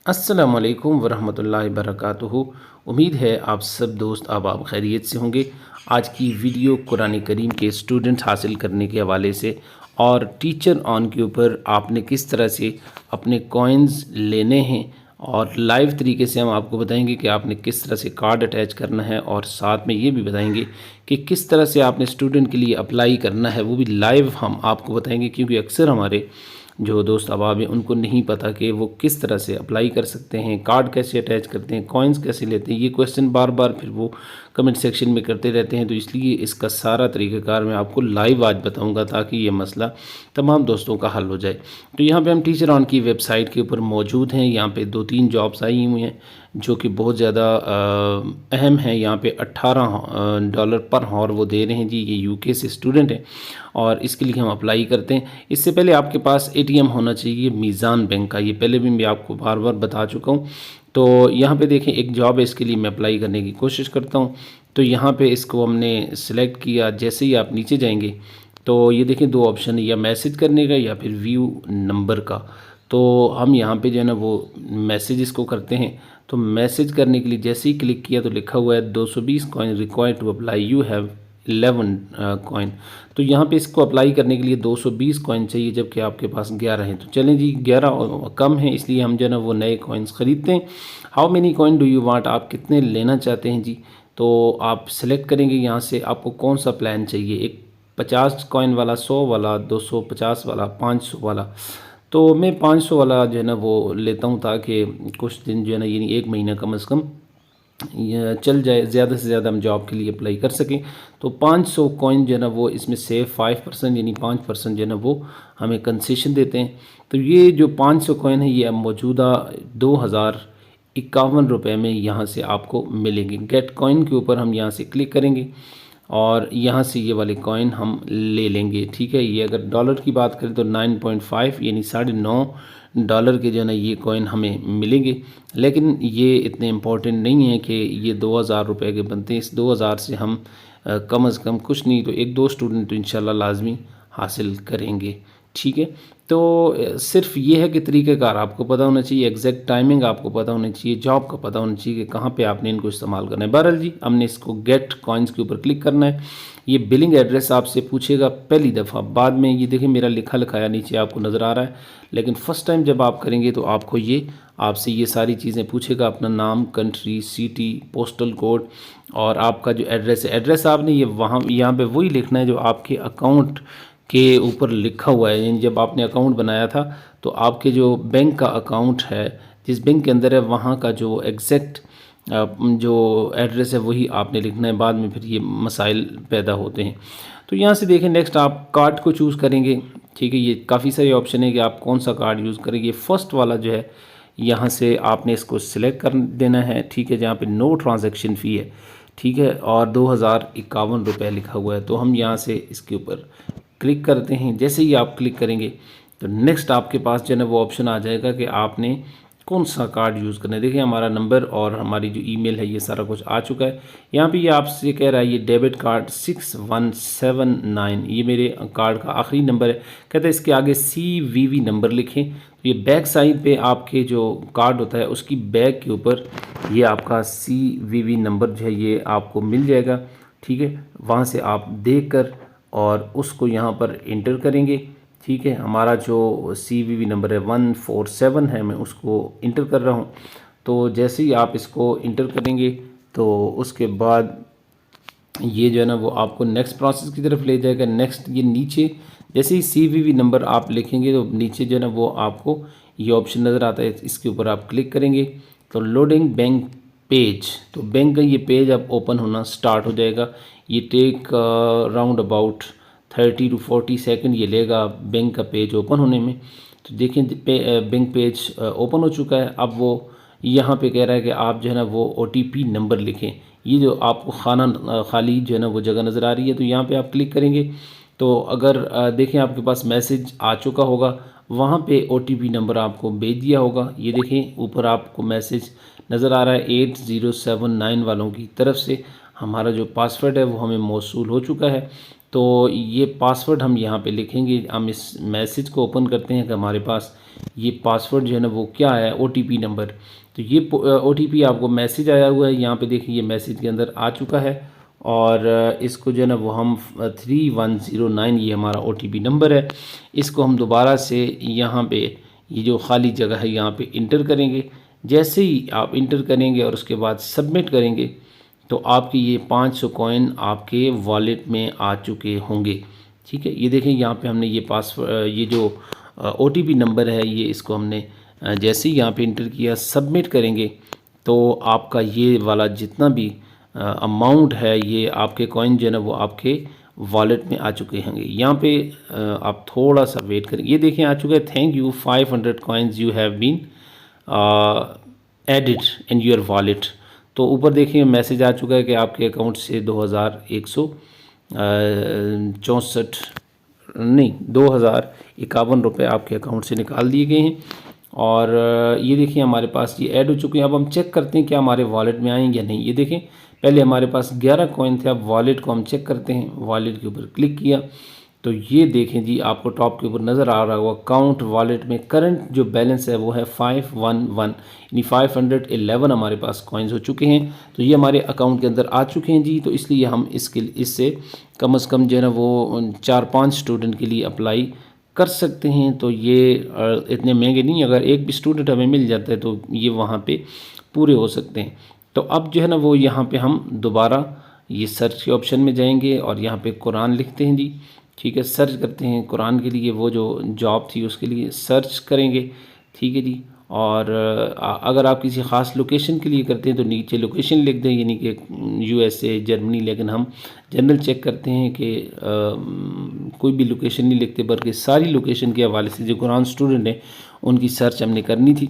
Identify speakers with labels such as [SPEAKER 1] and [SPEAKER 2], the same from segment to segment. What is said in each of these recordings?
[SPEAKER 1] अस्सलाम वालेकुम वरहमतुल्लाहि वबरकातुहू। उम्मीद है आप सब दोस्त अब खैरियत से होंगे। आज की वीडियो कुरान करीम के स्टूडेंट हासिल करने के हवाले से और टीचर ऑन के ऊपर आपने किस तरह से अपने कॉइन्स लेने हैं और लाइव तरीके से हम आपको बताएंगे कि आपने किस तरह से कार्ड अटैच करना है और साथ में ये भी बताएंगे कि किस तरह से आपने स्टूडेंट के लिए अप्लाई करना है, वो भी लाइव हम आपको बताएंगे। क्योंकि अक्सर हमारे जो दोस्त अहबाब हैं उनको नहीं पता कि वो किस तरह से अप्लाई कर सकते हैं, कार्ड कैसे अटैच करते हैं, कॉइन्स कैसे लेते हैं। ये क्वेश्चन बार बार फिर वो कमेंट सेक्शन में करते रहते हैं, तो इसलिए इसका सारा तरीक़ाकार मैं आपको लाइव आज बताऊंगा ताकि ये मसला तमाम दोस्तों का हल हो जाए। तो यहाँ पे हम टीचर ऑन की वेबसाइट के ऊपर मौजूद हैं। यहाँ पे 2-3 जॉब्स आई हुई हैं जो कि बहुत ज़्यादा अहम है। यहाँ पे $18 पर हावर वो दे रहे हैं जी। ये यूके से स्टूडेंट हैं और इसके लिए हम अप्लाई करते हैं। इससे पहले आपके पास एटीएम होना चाहिए मीज़ान बैंक का। ये पहले भी मैं आपको बार बार बता चुका हूँ। तो यहाँ पे देखें एक जॉब है, इसके लिए मैं अप्लाई करने की कोशिश करता हूँ। तो यहाँ पे इसको हमने सेलेक्ट किया। जैसे ही आप नीचे जाएंगे तो ये देखें 2 ऑप्शन है, या मैसेज करने का या फिर व्यू नंबर का। तो हम यहाँ पे जो है ना वो मैसेज को करते हैं। तो मैसेज करने के लिए जैसे ही क्लिक किया तो लिखा हुआ है 220 coin required to apply, you have 11 coin. तो यहाँ पे इसको अप्लाई करने के लिए 220 कॉइन चाहिए, जबकि आपके पास 11 हैं। तो चलें जी, 11 कम है, इसलिए हम जो है ना वो नए कॉइन्स ख़रीदते हैं। How many coin do you want, आप कितने लेना चाहते हैं जी। तो आप सेलेक्ट करेंगे यहाँ से आपको कौन सा प्लान चाहिए, एक 50 कॉइन वाला, 100 वाला, 250 वाला, 500 वाला। तो मैं 500 वाला जो है ना वो लेता हूँ ताकि कुछ दिन जो है ना यानी 1 महीना कम से कम ये चल जाए, ज़्यादा से ज़्यादा हम जॉब के लिए अप्लाई कर सकें। तो 500 कॉइन जो है ना वो इसमें से 5% यानी 5% जो है ना वो हमें कंसेशन देते हैं। तो ये जो 500 कॉइन है ये अब मौजूदा 2051 रुपये में यहाँ से आपको मिलेंगे। गेट कॉइन के ऊपर हम यहाँ से क्लिक करेंगे और यहाँ से ये वाले कॉइन हम ले लेंगे। ठीक है, ये अगर डॉलर की बात करें तो 9.5 यानी $9.5 के जो है ना ये कॉइन हमें मिलेंगे। लेकिन ये इतने इम्पोर्टेंट नहीं है कि ये 2000 रुपये के बनते हैं। इस 2000 से हम कम अज़ कम कुछ नहीं तो 1-2 स्टूडेंट तो इंशाल्लाह लाजमी हासिल करेंगे। ठीक है, तो सिर्फ ये है कि तरीक़ेकार आपको पता होना चाहिए, एग्जैक्ट टाइमिंग आपको पता होना चाहिए, जॉब का पता होना चाहिए कि कहाँ पे आपने इनको इस्तेमाल करना है। बहरहाल जी, हमने इसको गेट कॉइन्स के ऊपर क्लिक करना है। ये बिलिंग एड्रेस आपसे पूछेगा पहली दफ़ा, बाद में ये देखिए मेरा लिखा लिखाया नीचे आपको नज़र आ रहा है। लेकिन फ़र्स्ट टाइम जब आप करेंगे तो आपको ये आपसे ये सारी चीज़ें पूछेगा, अपना नाम, कंट्री, सिटी, पोस्टल कोड और आपका जो एड्रेस है। एड्रेस आपने ये वहाँ यहाँ पे वही लिखना है जो आपके अकाउंट के ऊपर लिखा हुआ है। यानी जब आपने अकाउंट बनाया था तो आपके जो बैंक का अकाउंट है, जिस बैंक के अंदर है, वहाँ का जो एग्जैक्ट जो एड्रेस है वही आपने लिखना है। बाद में फिर ये मसाइल पैदा होते हैं। तो यहाँ से देखें नेक्स्ट आप कार्ड को चूज़ करेंगे। ठीक है, ये काफ़ी सारे ऑप्शन है कि आप कौन सा कार्ड यूज़ करेंगे। फर्स्ट वाला जो है यहाँ से आपने इसको सिलेक्ट कर देना है। ठीक है, जहाँ पे नो ट्रांजैक्शन फ़ी है। ठीक है, और 2051 रुपये लिखा हुआ है। तो हम यहाँ से इसके ऊपर क्लिक करते हैं। जैसे ही आप क्लिक करेंगे तो नेक्स्ट आपके पास जो है ना वो ऑप्शन आ जाएगा कि आपने कौन सा कार्ड यूज़ करना है। देखिए हमारा नंबर और हमारी जो ईमेल है ये सारा कुछ आ चुका है। यहाँ पे ये आपसे कह रहा है ये डेबिट कार्ड 6179, ये मेरे कार्ड का आखिरी नंबर है। कहता है इसके आगे CVV नंबर लिखें। तो ये बैक साइड पे आपके जो कार्ड होता है उसकी बैक के ऊपर ये आपका CVV नंबर जो है ये आपको मिल जाएगा। ठीक है, वहाँ से आप देख कर और उसको यहाँ पर इंटर करेंगे। ठीक है, हमारा जो CVV नंबर है 147 है, मैं उसको इंटर कर रहा हूँ। तो जैसे ही आप इसको इंटर करेंगे तो उसके बाद ये जो है ना वो आपको नेक्स्ट प्रोसेस की तरफ ले जाएगा। नेक्स्ट ये नीचे जैसे ही CVV नंबर आप लिखेंगे तो नीचे जो है ना वो आपको ये ऑप्शन नज़र आता है, इसके ऊपर आप क्लिक करेंगे तो लोडिंग बैंक पेज, तो बैंक का ये पेज अब ओपन होना स्टार्ट हो जाएगा। ये take round about 30 to 40 second ये लेगा बैंक का पेज ओपन होने में। तो देखें बैंक पेज ओपन हो चुका है। अब वो यहाँ पे कह रहा है कि आप जो है ना वो OTP नंबर लिखें। ये जो आपको खाली जो है ना वो जगह नज़र आ रही है, तो यहाँ पे आप क्लिक करेंगे तो अगर देखें आपके पास मैसेज आ चुका होगा, वहाँ पे OTP नंबर आपको भेज दिया होगा। ये देखें ऊपर आपको मैसेज नज़र आ रहा है 8079 वालों की तरफ से हमारा जो पासवर्ड है वो हमें मौसूल हो चुका है। तो ये पासवर्ड हम यहाँ पे लिखेंगे। हम इस मैसेज को ओपन करते हैं कि हमारे पास ये पासवर्ड जो है ना वो क्या है, OTP नंबर। तो ये OTP आपको मैसेज आया हुआ है, यहाँ पे देखिए ये मैसेज के अंदर आ चुका है और इसको जो है ना वो हम 3109 ये हमारा OTP नंबर है। इसको हम दोबारा से यहाँ पे ये जो खाली जगह है यहाँ पे इंटर करेंगे। जैसे ही आप इंटर करेंगे और उसके बाद सबमिट करेंगे तो आपके ये 500 कॉइन आपके वॉलेट में आ चुके होंगे। ठीक है, ये देखें यहाँ पे हमने ये पासवर्ड, ये जो OTP नंबर है ये इसको हमने जैसे ही यहाँ पे इंटर किया, सबमिट करेंगे तो आपका ये वाला जितना भी अमाउंट है ये आपके कॉइन जो है ना वो आपके वॉलेट में आ चुके होंगे। यहाँ पे आप थोड़ा सा वेट करें, ये देखें आ चुका है। Thank you 500 coins you have been added in your wallet. तो ऊपर देखिए मैसेज आ चुका है कि आपके अकाउंट से 2051 रुपये आपके अकाउंट से निकाल दिए गए हैं। और ये देखिए हमारे पास ये ऐड हो चुके हैं। अब हम चेक करते हैं कि हमारे वॉलेट में आएंगे या नहीं। ये देखें पहले हमारे पास 11 कॉइन थे, अब वॉलेट को हम चेक करते हैं। वॉलेट के ऊपर क्लिक किया तो ये देखें जी आपको टॉप के ऊपर नज़र आ रहा होगा अकाउंट वॉलेट में करंट जो बैलेंस है वो है 511, यानी 511 हमारे पास कॉइन्स हो चुके हैं। तो ये हमारे अकाउंट के अंदर आ चुके हैं जी। तो इसलिए हम इससे कम से कम जो है ना वो 4-5 स्टूडेंट के लिए अप्लाई कर सकते हैं। तो ये इतने महंगे नहीं, अगर एक भी स्टूडेंट हमें मिल जाता है तो ये वहाँ पे पूरे हो सकते हैं। तो अब जो है ना वो यहाँ पे हम दोबारा ये सर्च के ऑप्शन में जाएंगे और यहाँ पे कुरान लिखते हैं जी। ठीक है, सर्च करते हैं कुरान के लिए, वो जो जॉब थी उसके लिए सर्च करेंगे। ठीक है जी, और अगर आप किसी ख़ास लोकेशन के लिए करते हैं तो नीचे लोकेशन लिख दें, यानी कि USA जर्मनी। लेकिन हम जनरल चेक करते हैं कि कोई भी लोकेशन नहीं लिखते, बल्कि सारी लोकेशन के हवाले से जो कुरान स्टूडेंट हैं उनकी सर्च हमने करनी थी।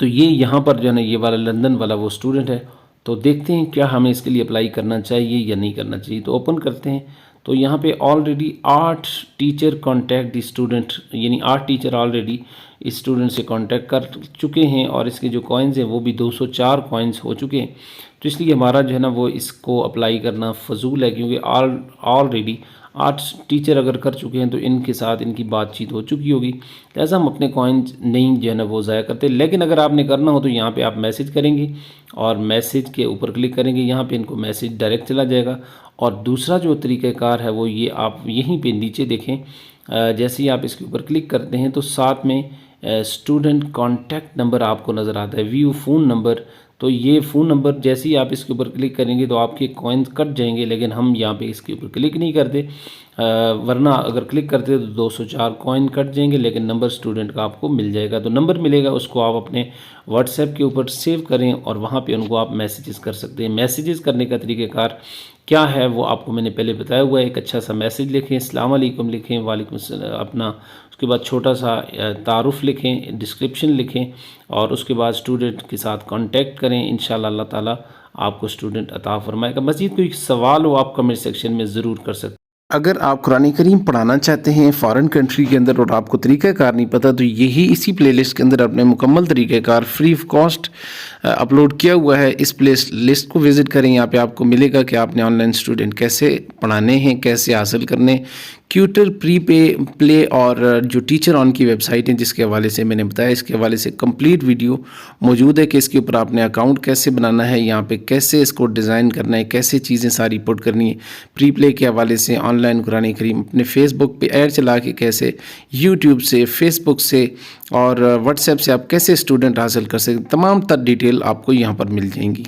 [SPEAKER 1] तो ये यहाँ पर जो है ना ये वाला लंदन वाला वो स्टूडेंट है। तो देखते हैं क्या हमें इसके लिए अप्लाई करना चाहिए या नहीं करना चाहिए। तो ओपन करते हैं तो यहाँ पे ऑलरेडी 8 टीचर कॉन्टैक्ट दी स्टूडेंट, यानी 8 टीचर ऑलरेडी इस स्टूडेंट से कांटेक्ट कर चुके हैं और इसके जो कॉइन्स हैं वो भी 204 कॉइन्स हो चुके हैं। तो इसलिए हमारा जो है ना वो इसको अप्लाई करना फजूल है, क्योंकि ऑलरेडी 8 टीचर अगर कर चुके हैं तो इनके साथ इनकी बातचीत हो चुकी होगी। लिहाजा हम अपने कॉइन्स नहीं जो है ना वो ज़ाया करते। लेकिन अगर आपने करना हो तो यहाँ पे आप मैसेज करेंगे और मैसेज के ऊपर क्लिक करेंगे, यहाँ पे इनको मैसेज डायरेक्ट चला जाएगा। और दूसरा जो तरीक़ाकार है वो ये, आप यहीं पे नीचे देखें, जैसे ही आप इसके ऊपर क्लिक करते हैं तो साथ में स्टूडेंट कॉन्टैक्ट नंबर आपको नज़र आता है, व्यू फ़ोन नंबर। तो ये फ़ोन नंबर जैसे ही आप इसके ऊपर क्लिक करेंगे तो आपके कॉइन्स कट जाएंगे, लेकिन हम यहाँ पे इसके ऊपर क्लिक नहीं करते। वरना अगर क्लिक करते तो 204 कॉइन कट जाएंगे, लेकिन नंबर स्टूडेंट का आपको मिल जाएगा। तो नंबर मिलेगा, उसको आप अपने व्हाट्सएप के ऊपर सेव करें और वहाँ पे उनको आप मैसेजेस कर सकते हैं। मैसेजेस करने का तरीक़ाकार क्या है वो आपको मैंने पहले बताया हुआ है। एक अच्छा सा मैसेज लिखें, अस्सलाम वालेकुम लिखें, वालेकुम अपना, उसके बाद छोटा सा तारुफ़ लिखें, डिस्क्रिप्शन लिखें और उसके बाद स्टूडेंट के साथ कांटेक्ट करें। इंशाअल्लाह अल्लाह ताला आपको स्टूडेंट अता फ़रमाएगा। मज़ीद कोई सवाल हो आप कमेंट सेक्शन में ज़रूर कर सकते हैं।
[SPEAKER 2] अगर आप कुरान करीम पढ़ाना चाहते हैं फ़ॉरेन कंट्री के अंदर और आपको तरीक़ाकार नहीं पता, तो यही इसी प्लेलिस्ट के अंदर अपने मुकम्मल तरीक़ाकार फ्री ऑफ कॉस्ट अपलोड किया हुआ है। इस प्ले लिस्ट को विज़िट करें, यहाँ पे आपको मिलेगा कि आपने ऑनलाइन स्टूडेंट कैसे पढ़ाने हैं, कैसे हासिल करने, ट्यूटर प्ले और जो टीचर ऑन की वेबसाइट है जिसके हवाले से मैंने बताया, इसके हवाले से कंप्लीट वीडियो मौजूद है कि इसके ऊपर आपने अकाउंट कैसे बनाना है, यहाँ पे कैसे इसको डिज़ाइन करना है, कैसे चीज़ें सारी पुट करनी है। प्ले के हवाले से ऑनलाइन कुरान करीम अपने फेसबुक पे ऐड चला के कैसे, यूट्यूब से, फेसबुक से और व्हाट्सएप से आप कैसे स्टूडेंट हासिल कर सकते, तमाम तर डिटेल आपको यहाँ पर मिल जाएंगी।